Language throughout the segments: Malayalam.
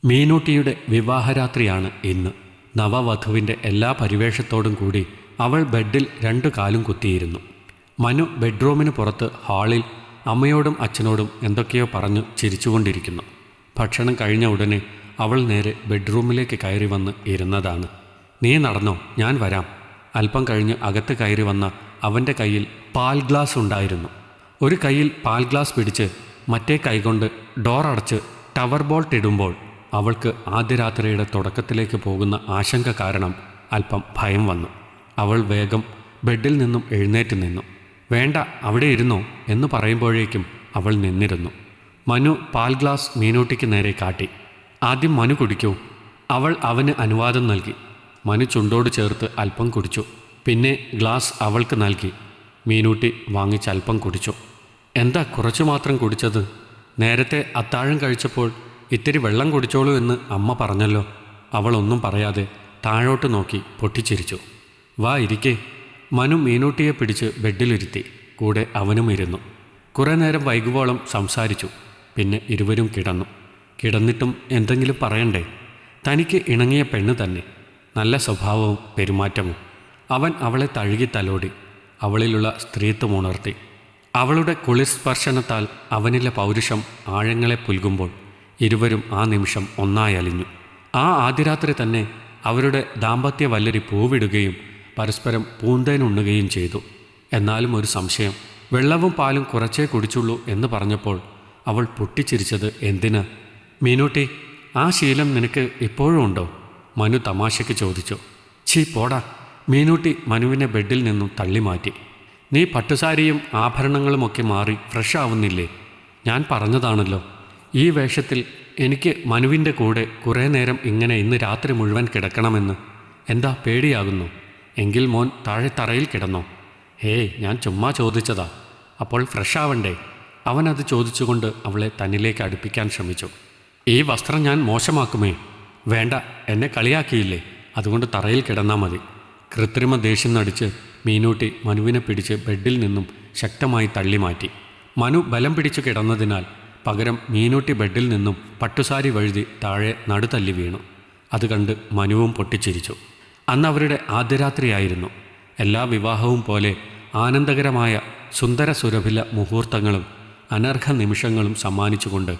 മീനൂട്ടിയുടെ വിവാഹരാത്രിയാണ് ഇന്ന്. നവവധുവിൻ്റെ എല്ലാ പരിവേഷത്തോടും കൂടി അവൾ ബെഡിൽ 2 കാലും കുത്തിയിരുന്നു. മനു ബെഡ്റൂമിന് പുറത്ത് ഹാളിൽ അമ്മയോടും അച്ഛനോടും എന്തൊക്കെയോ പറഞ്ഞു ചിരിച്ചുകൊണ്ടിരിക്കുന്നു. ഭക്ഷണം കഴിഞ്ഞ ഉടനെ അവൾ നേരെ ബെഡ്റൂമിലേക്ക് കയറി വന്ന് ഇരുന്നതാണ്. നീ നടന്നോ, ഞാൻ വരാം. അല്പം കഴിഞ്ഞ് അകത്ത് കയറി വന്ന അവൻ്റെ കയ്യിൽ പാൽ ഗ്ലാസ് ഉണ്ടായിരുന്നു. ഒരു കയ്യിൽ പാൽ ഗ്ലാസ് പിടിച്ച് മറ്റേ കൈകൊണ്ട് ഡോർ അടച്ച് ടവർ ബോൾട്ട് ഇടുമ്പോൾ അവൾക്ക് ആദ്യ രാത്രിയുടെ തുടക്കത്തിലേക്ക് പോകുന്ന ആശങ്ക കാരണം അല്പം ഭയം വന്നു. അവൾ വേഗം ബെഡിൽ നിന്നും എഴുന്നേറ്റ് നിന്നു. വേണ്ട, അവിടെ ഇരുന്നോ എന്ന് പറയുമ്പോഴേക്കും അവൾ നിന്നിരുന്നു. മനു പാൽ ഗ്ലാസ് മീനൂട്ടിക്ക് നേരെ കാട്ടി. ആദ്യം മനു കുടിക്കൂ. അവൾ അവന് അനുവാദം നൽകി. മനു ചുണ്ടോട് ചേർത്ത് അല്പം കുടിച്ചു. പിന്നെ ഗ്ലാസ് അവൾക്ക് നൽകി. മീനൂട്ടി വാങ്ങിച്ച് അല്പം കുടിച്ചു. എന്താ കുറച്ചു മാത്രം കുടിച്ചത്? നേരത്തെ അത്താഴം കഴിച്ചപ്പോൾ ഇത്തിരി വെള്ളം കുടിച്ചോളൂ എന്ന് അമ്മ പറഞ്ഞല്ലോ. അവളൊന്നും പറയാതെ താഴോട്ട് നോക്കി പൊട്ടിച്ചിരിച്ചു. വാ ഇരിക്കേ. മനു മീനൂട്ടിയെ പിടിച്ച് ബെഡിലിരുത്തി. കൂടെ അവനും ഇരുന്നു. കുറേ നേരം വൈകുവോളം സംസാരിച്ചു. പിന്നെ ഇരുവരും കിടന്നു. കിടന്നിട്ടും എന്തെങ്കിലും പറയണ്ടേ? തനിക്ക് ഇണങ്ങിയ പെണ്ണ് തന്നെ, നല്ല സ്വഭാവവും പെരുമാറ്റവും. അവൻ അവളെ തഴുകി തലോടി. അവളിലുള്ള സ്ത്രീത്വം ഉണർത്തി. അവളുടെ കുളിർ സ്പർശനത്താൽ അവനിലെ പൗരുഷം ആഴങ്ങളെ പുൽകുമ്പോൾ ഇരുവരും ആ നിമിഷം ഒന്നായി അലിഞ്ഞു. ആ ആദ്യരാത്രി തന്നെ അവരുടെ ദാമ്പത്യ വല്ലരി പൂവിടുകയും പരസ്പരം പൂന്തേനുണ്ണുകയും ചെയ്തു. എന്നാലും ഒരു സംശയം. വെള്ളവും പാലും കുറച്ചേ കുടിച്ചുള്ളൂ എന്ന് പറഞ്ഞപ്പോൾ അവൾ പൊട്ടിച്ചിരിച്ചത് എന്തിന്? മീനൂട്ടി, ആ ശീലം നിനക്ക് ഇപ്പോഴും ഉണ്ടോ? മനു തമാശയ്ക്ക് ചോദിച്ചു. ഛീ പോടാ. മീനൂട്ടി മനുവിനെ ബെഡിൽ നിന്നും തള്ളി മാറ്റി. നീ പട്ടുസാരിയും ആഭരണങ്ങളുമൊക്കെ മാറി ഫ്രഷ് ആവുന്നില്ലേ? ഞാൻ പറഞ്ഞതാണല്ലോ, ഈ വേഷത്തിൽ എനിക്ക് മനുവിൻ്റെ കൂടെ കുറേ നേരം ഇങ്ങനെ ഇന്ന് രാത്രി മുഴുവൻ കിടക്കണമെന്ന്. എന്താ പേടിയാകുന്നു? എങ്കിൽ മോൻ താഴെ തറയിൽ കിടന്നോ? ഹേയ്, ഞാൻ ചുമ്മാ ചോദിച്ചതാ. അപ്പോൾ ഫ്രഷ് ആവണ്ടേ? അവനത് ചോദിച്ചുകൊണ്ട് അവളെ തന്നിലേക്ക് അടുപ്പിക്കാൻ ശ്രമിച്ചു. ഈ വസ്ത്രം ഞാൻ മോശമാക്കുമേ? വേണ്ട, എന്നെ കളിയാക്കിയില്ലേ, അതുകൊണ്ട് തറയിൽ കിടന്നാൽ മതി. കൃത്രിമ ദേഷ്യം നടിച്ച് മീനൂട്ടി മനുവിനെ പിടിച്ച് ബെഡിൽ നിന്നും ശക്തമായി തള്ളി മാറ്റി. മനു ബലം പിടിച്ചു കിടന്നതിനാൽ പകരം മീനൂട്ടി ബെഡിൽ നിന്നും പട്ടുസാരി വഴുതി താഴെ നടുതല്ലി വീണു. അത് കണ്ട് മനുവും പൊട്ടിച്ചിരിച്ചു. അന്ന് അവരുടെ ആദ്യരാത്രിയായിരുന്നു. എല്ലാ വിവാഹവും പോലെ ആനന്ദകരമായ സുന്ദര സുരഭില മുഹൂർത്തങ്ങളും അനർഘ നിമിഷങ്ങളും സമ്മാനിച്ചുകൊണ്ട്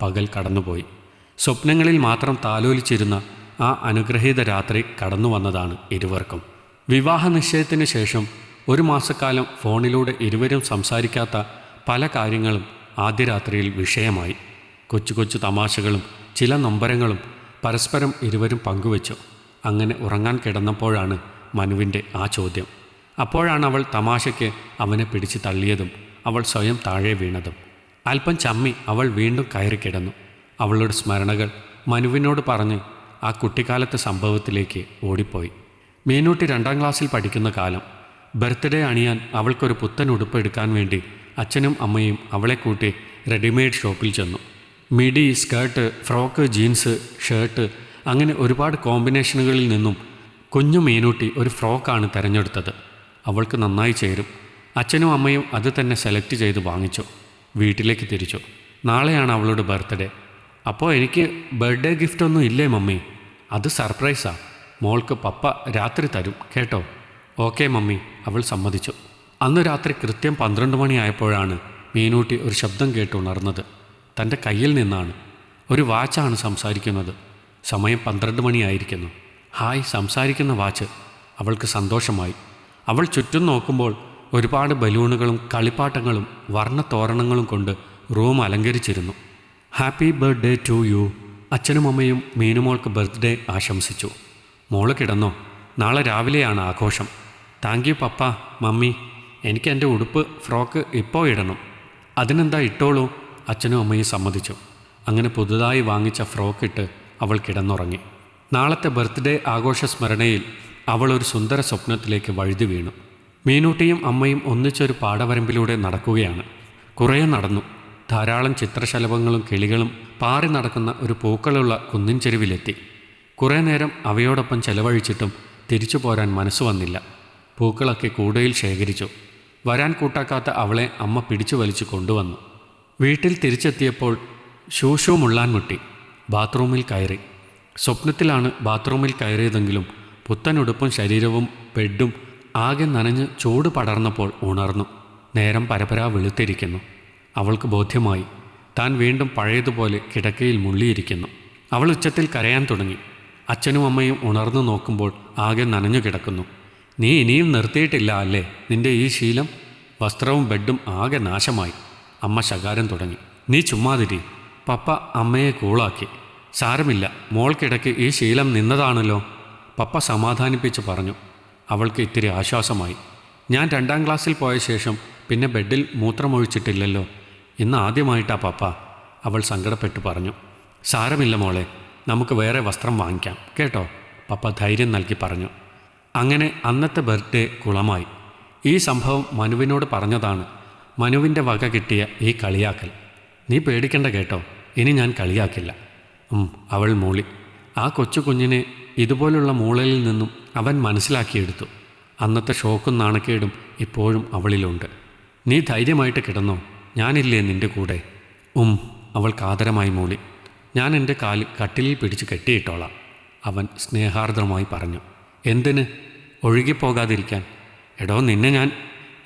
പകൽ കടന്നുപോയി. സ്വപ്നങ്ങളിൽ മാത്രം താലോലിച്ചിരുന്ന ആ അനുഗ്രഹീത രാത്രി കടന്നു വന്നതാണ് ഇരുവർക്കും. വിവാഹ നിശ്ചയത്തിന് ശേഷം 1 മാസക്കാലം ഫോണിലൂടെ ഇരുവരും സംസാരിക്കാത്ത പല കാര്യങ്ങളും ആദ്യ രാത്രിയിൽ വിഷയമായി. കൊച്ചു കൊച്ചു തമാശകളും ചില നൊമ്പരങ്ങളും പരസ്പരം ഇരുവരും പങ്കുവച്ചു. അങ്ങനെ ഉറങ്ങാൻ കിടന്നപ്പോഴാണ് മനുവിൻ്റെ ആ ചോദ്യം. അപ്പോഴാണ് അവൾ തമാശയ്ക്ക് അവനെ പിടിച്ച് തള്ളിയതും അവൾ സ്വയം താഴെ വീണതും. അല്പം ചമ്മി അവൾ വീണ്ടും കയറി കിടന്നു. അവളുടെ സ്മരണകൾ മനുവിനോട് പറഞ്ഞ് ആ കുട്ടിക്കാലത്തെ സംഭവത്തിലേക്ക് ഓടിപ്പോയി. മീനൂട്ടി 2ാം ക്ലാസ്സിൽ പഠിക്കുന്ന കാലം. ബർത്ത്ഡേ അണിയാൻ അവൾക്കൊരു പുത്തൻ ഉടുപ്പ് എടുക്കാൻ വേണ്ടി അച്ഛനും അമ്മയും അവളെ കൂട്ടി റെഡിമെയ്ഡ് ഷോപ്പിൽ ചെന്നു. Midi, skirt, frock, jeans, shirt, അങ്ങനെ ഒരുപാട് കോമ്പിനേഷനുകളിൽ നിന്നും കുഞ്ഞു മീനൂട്ടി ഒരു ഫ്രോക്കാണ് തിരഞ്ഞെടുത്തത്. അവൾക്ക് നന്നായി ചേരും. അച്ഛനും അമ്മയും അത് തന്നെ സെലക്ട് ചെയ്ത് വാങ്ങിച്ചു. വീട്ടിലേക്ക് തിരിച്ചു. നാളെയാണ് അവളുടെ ബർത്ത്ഡേ. അപ്പോൾ എനിക്ക് ബർത്ത്ഡേ ഗിഫ്റ്റൊന്നും ഇല്ലേ മമ്മി? അത് സർപ്രൈസാ. മോൾക്ക് പപ്പ രാത്രി തരും കേട്ടോ. ഓക്കെ മമ്മി, അവൾ സമ്മതിച്ചു. അന്ന് രാത്രി കൃത്യം 12 മണിയായപ്പോഴാണ് മീനൂട്ടി ഒരു ശബ്ദം കേട്ട് ഉണർന്നത്. തൻ്റെ കയ്യിൽ നിന്നാണ്. ഒരു വാച്ചാണ് സംസാരിക്കുന്നത്. സമയം 12 മണിയായിരിക്കുന്നു. ഹായ്, സംസാരിക്കുന്ന വാച്ച്. അവൾക്ക് സന്തോഷമായി. അവൾ ചുറ്റും നോക്കുമ്പോൾ ഒരുപാട് ബലൂണുകളും കളിപ്പാട്ടങ്ങളും വർണ്ണത്തോരണങ്ങളും കൊണ്ട് റൂം അലങ്കരിച്ചിരുന്നു. Happy birthday to you. അച്ഛനും അമ്മയും മീനുമോൾക്ക് ബർത്ത്ഡേ ആശംസിച്ചു. മോള് കിടന്നോ? നാളെ രാവിലെയാണ് ആഘോഷം. Thank you papa, mummy. എനിക്ക് എൻ്റെ ഉടുപ്പ് ഫ്രോക്ക് ഇപ്പോൾ ഇടണം. അതിനെന്താ, ഇട്ടോളൂ. അച്ഛനും അമ്മയും സമ്മതിച്ചു. അങ്ങനെ പുതുതായി വാങ്ങിച്ച ഫ്രോക്ക് ഇട്ട് അവൾ കിടന്നുറങ്ങി. നാളത്തെ ബർത്ത്ഡേ ആഘോഷ സ്മരണയിൽ അവൾ ഒരു സുന്ദര സ്വപ്നത്തിലേക്ക് വഴുതി വീണു. മീനൂട്ടിയും അമ്മയും ഒന്നിച്ചൊരു പാടവരമ്പിലൂടെ നടക്കുകയാണ്. കുറേ നടന്നു. ധാരാളം ചിത്രശലഭങ്ങളും കിളികളും പാറി നടക്കുന്ന ഒരു പൂക്കളുള്ള കുന്നിൻ ചെരുവിലെത്തി. കുറേ നേരം അവയോടൊപ്പം ചെലവഴിച്ചിട്ടും തിരിച്ചു പോരാൻ മനസ്സ് വന്നില്ല. പൂക്കളൊക്കെ കൂടയിൽ ശേഖരിച്ചു. വരാൻ കൂട്ടാക്കാത്ത അവളെ അമ്മ പിടിച്ചു വലിച്ചു കൊണ്ടുവന്നു. വീട്ടിൽ തിരിച്ചെത്തിയപ്പോൾ ഷൂ മുള്ളാൻ മുട്ടി. ബാത്റൂമിൽ കയറി. സ്വപ്നത്തിലാണ് ബാത്റൂമിൽ കയറിയതെങ്കിലും പുത്തനുടുപ്പും ശരീരവും ബെഡും ആകെ നനഞ്ഞ് ചൂട് പടർന്നപ്പോൾ ഉണർന്നു. നേരം പരപരാ വെളുത്തിരിക്കുന്നു. അവൾക്ക് ബോധ്യമായി താൻ വീണ്ടും പഴയതുപോലെ കിടക്കയിൽ മുള്ളിയിരിക്കുന്നു. അവൾ ഉച്ചത്തിൽ കരയാൻ തുടങ്ങി. അച്ഛനും അമ്മയും ഉണർന്നു നോക്കുമ്പോൾ ആകെ നനഞ്ഞു കിടക്കുന്നു. നീ ഇനിയും നിർത്തിയിട്ടില്ല അല്ലേ നിന്റെ ഈ ശീലം? വസ്ത്രവും ബെഡും ആകെ നാശമായി. അമ്മ ശകാരം തുടങ്ങി. നീ ചുമ്മാതിരി. പപ്പ അമ്മയെ കൂളാക്കി. സാരമില്ല, മോൾക്കിടയ്ക്ക് ഈ ശീലം നിന്നതാണല്ലോ, പപ്പ സമാധാനിപ്പിച്ച് പറഞ്ഞു. അവൾക്ക് ഇത്തിരി ആശ്വാസമായി. ഞാൻ 2ാം ക്ലാസ്സിൽ പോയ ശേഷം പിന്നെ ബെഡിൽ മൂത്രമൊഴിച്ചിട്ടില്ലല്ലോ, ഇന്ന് ആദ്യമായിട്ടാ പപ്പ, അവൾ സങ്കടപ്പെട്ടു പറഞ്ഞു. സാരമില്ല മോളെ, നമുക്ക് വേറെ വസ്ത്രം വാങ്ങിക്കാം കേട്ടോ, പപ്പ ധൈര്യം നൽകി പറഞ്ഞു. അങ്ങനെ അന്നത്തെ ബർത്ത്ഡേ കുളമായി. ഈ സംഭവം മനുവിനോട് പറഞ്ഞതാണ് മനുവിൻ്റെ വക കിട്ടിയ ഈ കളിയാക്കൽ. നീ പേടിക്കണ്ട കേട്ടോ, ഇനി ഞാൻ കളിയാക്കില്ല. അവൾ മൂളി. ആ കൊച്ചു കുഞ്ഞിനെ ഇതുപോലുള്ള മൂളലിൽ നിന്നും അവൻ മനസ്സിലാക്കിയെടുത്തു. അന്നത്തെ ഷോക്കും നാണക്കേടും ഇപ്പോഴും അവളിലുണ്ട്. നീ ധൈര്യമായിട്ട് കിടന്നോ, ഞാനില്ലേ നിൻ്റെ കൂടെ? അവൾ കാതരമായി മൂളി. ഞാൻ എൻ്റെ കാല് കട്ടിലിൽ പിടിച്ച് കെട്ടിയിട്ടോളാം, അവൻ സ്നേഹാർദ്രമായി പറഞ്ഞു. എന്തിന്? ഒഴുകിപ്പോകാതിരിക്കാൻ. എടോ നിന്നെ ഞാൻ.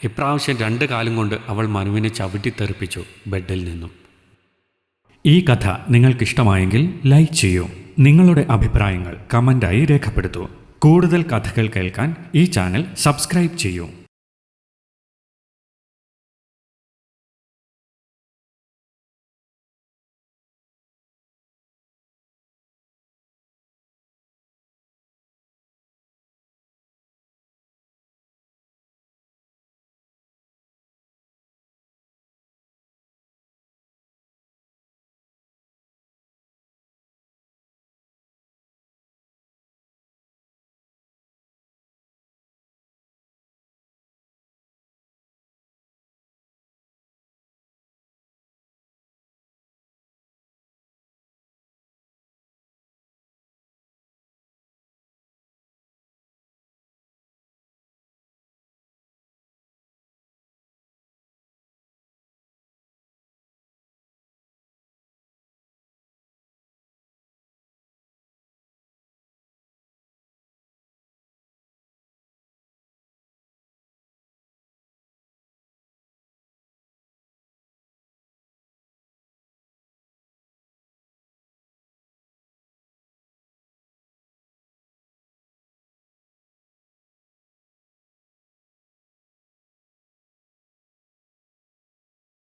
ഇപ്രാവശ്യം 2 കാലും കൊണ്ട് അവൾ മനുവിനെ ചവിട്ടിത്തെറിപ്പിച്ചു ബെഡിൽ നിന്നും. ഈ കഥ നിങ്ങൾക്കിഷ്ടമായെങ്കിൽ ലൈക്ക് ചെയ്യൂ. നിങ്ങളുടെ അഭിപ്രായങ്ങൾ കമൻ്റായി രേഖപ്പെടുത്തൂ. കൂടുതൽ കഥകൾ കേൾക്കാൻ ഈ ചാനൽ സബ്സ്ക്രൈബ് ചെയ്യൂ.